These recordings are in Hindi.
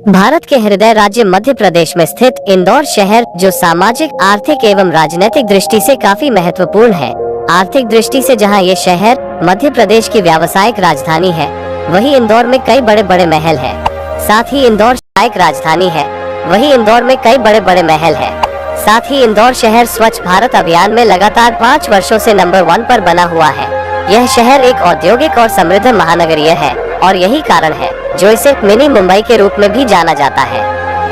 भारत के हृदय राज्य मध्य प्रदेश में स्थित इंदौर शहर, जो सामाजिक, आर्थिक एवं राजनीतिक दृष्टि से काफी महत्वपूर्ण है। आर्थिक दृष्टि से जहां ये शहर मध्य प्रदेश की व्यावसायिक राजधानी है, वहीं इंदौर में कई बड़े बड़े महल हैं। साथ ही इंदौर व्यावसायिक राजधानी है, वहीं इंदौर में कई बड़े बड़े महल हैं। साथ ही इंदौर शहर स्वच्छ भारत अभियान में लगातार 5 वर्षों से नंबर 1 पर बना हुआ है। यह शहर एक औद्योगिक और समृद्ध महानगरीय है और यही कारण है जो इसे मिनी मुंबई के रूप में भी जाना जाता है।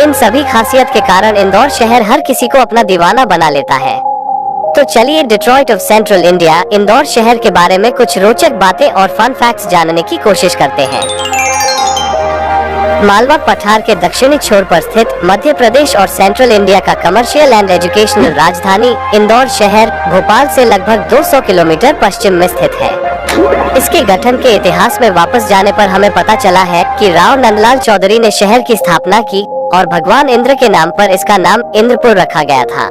इन सभी खासियत के कारण इंदौर शहर हर किसी को अपना दीवाना बना लेता है। तो चलिए Detroit of central India, Indore शहर के बारे में कुछ रोचक बातें और फन फैक्ट्स जानने की कोशिश करते हैं। मालवा पठार के दक्षिणी छोर पर स्थित मध्य प्रदेश और सेंट्रल इंडिया का कमर्शियल एंड एजुकेशनल राजधानी इंदौर शहर भोपाल से लगभग 200 किलोमीटर पश्चिम में स्थित है। इसके गठन के इतिहास में वापस जाने पर हमें पता चला है कि राव नंदलाल चौधरी ने शहर की स्थापना की और भगवान इंद्र के नाम पर इसका नाम इंद्रपुर रखा गया था।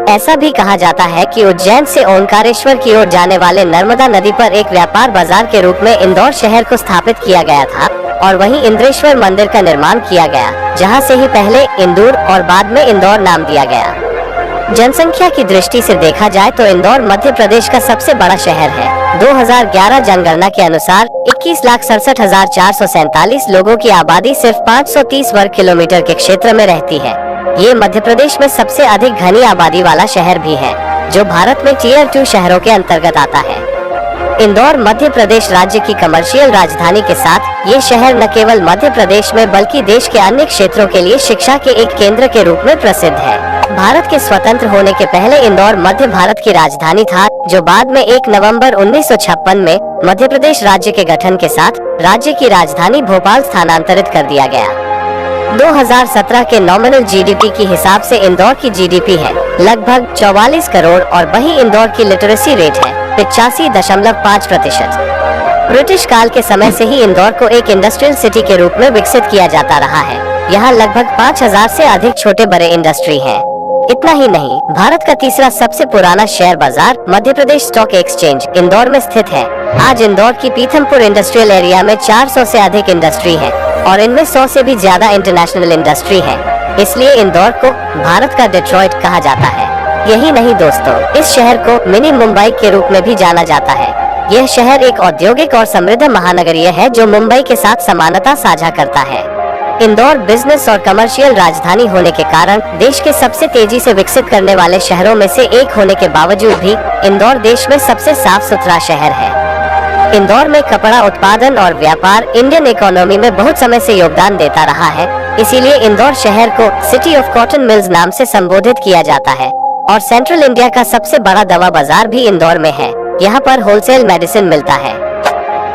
ऐसा भी कहा जाता है कि उज्जैन से ओंकारेश्वर की ओर जाने वाले नर्मदा नदी पर एक व्यापार बाजार के रूप में इंदौर शहर को स्थापित किया गया था और वहीं इंद्रेश्वर मंदिर का निर्माण किया गया, जहां से ही पहले इंदौर और बाद में इंदौर नाम दिया गया। जनसंख्या की दृष्टि से देखा जाए तो इंदौर मध्य प्रदेश का सबसे बड़ा शहर है। 2011 जनगणना के अनुसार 21,67,447 लोगों की आबादी सिर्फ 530 वर्ग किलोमीटर के क्षेत्र में रहती है। ये मध्य प्रदेश में सबसे अधिक घनी आबादी वाला शहर भी है, जो भारत में टियर 2 शहरों के अंतर्गत आता है। इंदौर मध्य प्रदेश राज्य की कमर्शियल राजधानी के साथ ये शहर न केवल मध्य प्रदेश में बल्कि देश के अन्य क्षेत्रों के लिए शिक्षा के एक केंद्र के रूप में प्रसिद्ध है। भारत के स्वतंत्र होने के पहले इंदौर मध्य भारत की राजधानी था, जो बाद में 1 नवंबर 1956 में मध्य प्रदेश राज्य के गठन के साथ राज्य की राजधानी भोपाल स्थानांतरित कर दिया गया। 2017 के नॉमिनल जीडीपी के हिसाब से इंदौर की जीडीपी है लगभग 44 करोड़ और वहीं इंदौर की लिटरेसी रेट है 85.5%। ब्रिटिश काल के समय से ही इंदौर को एक इंडस्ट्रियल सिटी के रूप में विकसित किया जाता रहा है। यहाँ लगभग 5000 से अधिक छोटे बड़े इंडस्ट्री हैं। इतना ही नहीं, भारत का तीसरा सबसे पुराना शेयर बाजार मध्य प्रदेश स्टॉक एक्सचेंज इंदौर में स्थित है। आज इंदौर की पीथमपुर इंडस्ट्रियल एरिया में 400 से अधिक इंडस्ट्री है और इनमें 100 से भी ज्यादा इंटरनेशनल इंडस्ट्री है। इसलिए इंदौर को भारत का डिट्रॉइट कहा जाता है। यही नहीं दोस्तों, इस शहर को मिनी मुंबई के रूप में भी जाना जाता है। यह शहर एक औद्योगिक और समृद्ध महानगरीय है जो मुंबई के साथ समानता साझा करता है। इंदौर बिजनेस और कमर्शियल राजधानी होने के कारण देश के सबसे तेजी से विकसित करने वाले शहरों में से एक होने के बावजूद भी इंदौर देश में सबसे साफ सुथरा शहर है। इंदौर में कपड़ा उत्पादन और व्यापार इंडियन इकोनॉमी में बहुत समय से योगदान देता रहा है। इसीलिए इंदौर शहर को सिटी ऑफ कॉटन मिल्स नाम से संबोधित किया जाता है और सेंट्रल इंडिया का सबसे बड़ा दवा बाजार भी इंदौर में है। यहाँ पर होलसेल मेडिसिन मिलता है।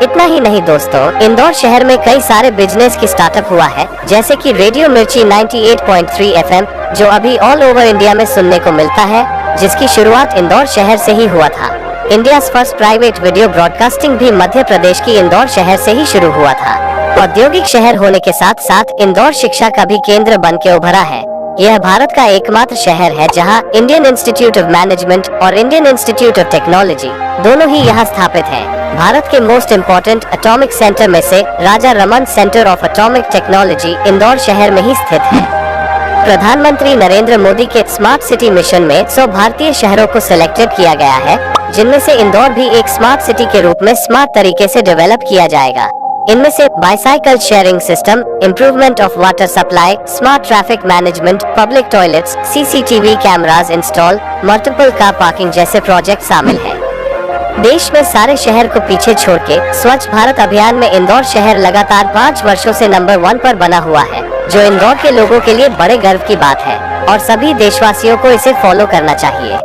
इतना ही नहीं दोस्तों, इंदौर शहर में कई सारे बिजनेस की स्टार्टअप हुआ है, जैसे कि रेडियो मिर्ची 98.3 FM, जो अभी ऑल ओवर इंडिया में सुनने को मिलता है, जिसकी शुरुआत इंदौर शहर से ही हुआ था। India first private video broadcasting भी मध्य प्रदेश की इंदौर शहर से ही शुरू हुआ था। औद्योगिक शहर होने के साथ साथ इंदौर शिक्षा का भी केंद्र बन के उभरा है। यह भारत का एकमात्र शहर है जहां इंडियन इंस्टीट्यूट ऑफ मैनेजमेंट और इंडियन इंस्टीट्यूट ऑफ टेक्नोलॉजी दोनों ही यहां स्थापित हैं। भारत के मोस्ट इम्पोर्टेंट एटॉमिक सेंटर में से Raja Raman centre of atomic technology Indore शहर में ही स्थित है। प्रधानमंत्री नरेंद्र मोदी के स्मार्ट सिटी मिशन में 100 भारतीय शहरों को सिलेक्टेड किया गया है, जिनमें से इंदौर भी एक स्मार्ट सिटी के रूप में स्मार्ट तरीके से डेवलप किया जाएगा। इनमें से bicycle sharing system, improvement of water supply, smart traffic management, public toilets, CCTV cameras install, multiple car parking जैसे प्रोजेक्ट शामिल हैं। देश में सारे शहर को पीछे छोड़ के स्वच्छ भारत अभियान में इंदौर शहर लगातार 5 वर्षों से नंबर 1 पर बना हुआ है, जो इंदौर के लोगों के लिए बड़े गर्व की बात है और सभी देशवासियों को इसे फॉलो करना चाहिए।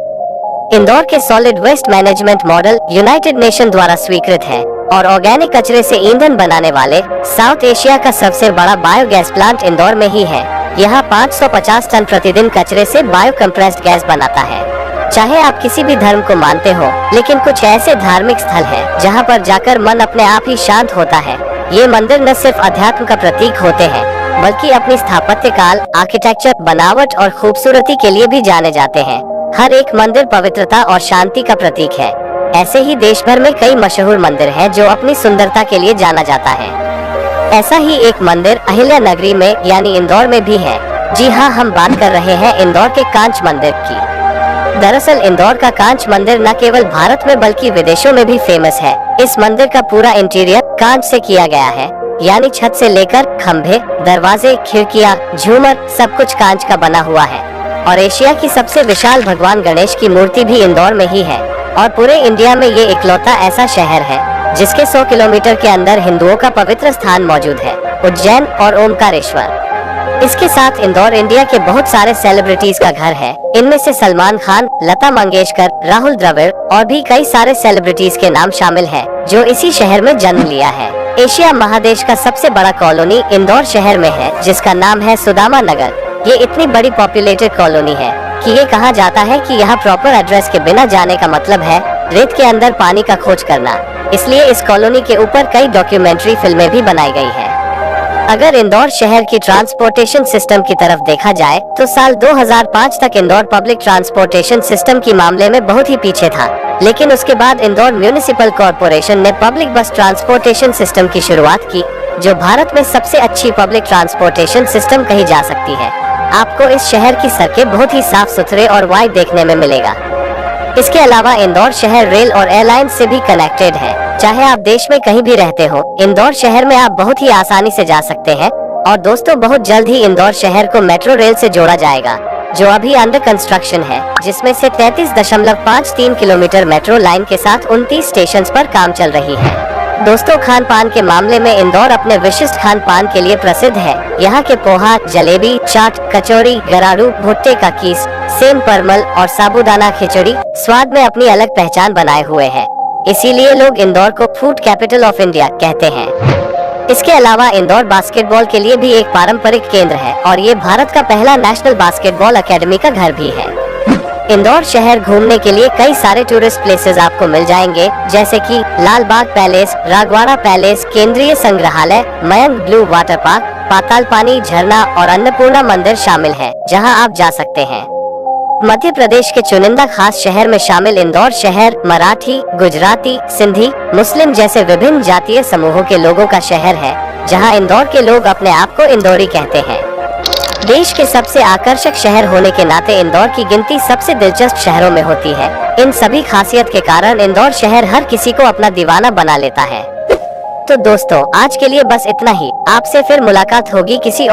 इंदौर के solid waste management model United Nation द्वारा स्वीकृत है और ऑर्गेनिक कचरे से ईंधन बनाने वाले साउथ एशिया का सबसे बड़ा बायोगैस प्लांट इंदौर में ही है। यहाँ 550 टन प्रतिदिन कचरे से बायो कंप्रेस्ड गैस बनाता है। चाहे आप किसी भी धर्म को मानते हो, लेकिन कुछ ऐसे धार्मिक स्थल हैं जहाँ पर जाकर मन अपने आप ही शांत होता है। ये मंदिर न सिर्फ अध्यात्म का प्रतीक होते हैं, बल्कि अपनी स्थापत्य काल, आर्किटेक्चर, बनावट और खूबसूरती के लिए भी जाने जाते हैं। हर एक मंदिर पवित्रता और शांति का प्रतीक है। ऐसे ही देश भर में कई मशहूर मंदिर हैं जो अपनी सुंदरता के लिए जाना जाता है। ऐसा ही एक मंदिर अहिल्या नगरी में यानी इंदौर में भी है। जी हाँ, हम बात कर रहे हैं इंदौर के कांच मंदिर की। दरअसल इंदौर का कांच मंदिर न केवल भारत में बल्कि विदेशों में भी फेमस है। इस मंदिर का पूरा इंटीरियर कांच से किया गया है, यानी छत से लेकर खंभे, दरवाजे, खिड़कियाँ, झूमर सब कुछ कांच का बना हुआ है। और एशिया की सबसे विशाल भगवान गणेश की मूर्ति भी इंदौर में ही है। और पूरे इंडिया में ये इकलौता ऐसा शहर है जिसके 100 किलोमीटर के अंदर हिंदुओं का पवित्र स्थान मौजूद है, उज्जैन और ओमकारेश्वर। इसके साथ इंदौर इंडिया के बहुत सारे सेलिब्रिटीज का घर है। इनमें से सलमान खान, लता मंगेशकर, राहुल द्रविड़ और भी कई सारे सेलिब्रिटीज के नाम शामिल हैं, जो इसी शहर में जन्म लिया है। एशिया महादेश का सबसे बड़ा कॉलोनी इंदौर शहर में है, जिसका नाम है सुदामा नगर। ये इतनी बड़ी पॉपुलेटेड कॉलोनी है कि ये कहा जाता है कि यहाँ प्रॉपर एड्रेस के बिना जाने का मतलब है रेत के अंदर पानी का खोज करना। इसलिए इस कॉलोनी के ऊपर कई डॉक्यूमेंट्री फिल्में भी बनाई गई है। अगर इंदौर शहर की ट्रांसपोर्टेशन सिस्टम की तरफ देखा जाए तो साल 2005 तक इंदौर पब्लिक ट्रांसपोर्टेशन सिस्टम के मामले में बहुत ही पीछे था, लेकिन उसके बाद इंदौर म्यूनिसिपल कॉर्पोरेशन ने पब्लिक बस ट्रांसपोर्टेशन सिस्टम की शुरुआत की, जो भारत में सबसे अच्छी पब्लिक ट्रांसपोर्टेशन सिस्टम कही जा सकती है। आपको इस शहर की सड़कें बहुत ही साफ सुथरे और वाइड देखने में मिलेगा। इसके अलावा इंदौर शहर रेल और एयरलाइन से भी कनेक्टेड है। चाहे आप देश में कहीं भी रहते हो, इंदौर शहर में आप बहुत ही आसानी से जा सकते हैं। और दोस्तों, बहुत जल्द ही इंदौर शहर को मेट्रो रेल से जोड़ा जाएगा, जो अभी अंडर कंस्ट्रक्शन है, जिसमें से 33.53 किलोमीटर मेट्रो लाइन के साथ 29 स्टेशन पर काम चल रही है। दोस्तों, खान पान के मामले में इंदौर अपने विशिष्ट खान पान के लिए प्रसिद्ध है। यहाँ के पोहा, जलेबी, चाट, कचौरी, गरारू, भुट्टे का कीस, सेम परमल और साबूदाना खिचड़ी स्वाद में अपनी अलग पहचान बनाए हुए हैं। इसीलिए लोग इंदौर को फूड कैपिटल ऑफ इंडिया कहते हैं। इसके अलावा इंदौर बास्केटबॉल के लिए भी एक पारंपरिक केंद्र है और ये भारत का पहला नेशनल बास्केटबॉल अकेडमी का घर भी है। इंदौर शहर घूमने के लिए कई सारे टूरिस्ट प्लेसेस आपको मिल जाएंगे, जैसे कि लाल बाग पैलेस, रागवाड़ा पैलेस, केंद्रीय संग्रहालय, मयंक ब्लू वाटर पार्क, पाताल पानी झरना और अन्नपूर्णा मंदिर शामिल है, जहां आप जा सकते हैं। मध्य प्रदेश के चुनिंदा खास शहर में शामिल इंदौर शहर मराठी, गुजराती, सिंधी, मुस्लिम जैसे विभिन्न जातीय समूहों के लोगों का शहर है, जहां इंदौर के लोग अपने आप को इंदौरी कहते हैं। देश के सबसे आकर्षक शहर होने के नाते इंदौर की गिनती सबसे दिलचस्प शहरों में होती है। इन सभी खासियत के कारण इंदौर शहर हर किसी को अपना दीवाना बना लेता है। तो दोस्तों, आज के लिए बस इतना ही। आपसे फिर मुलाकात होगी किसी और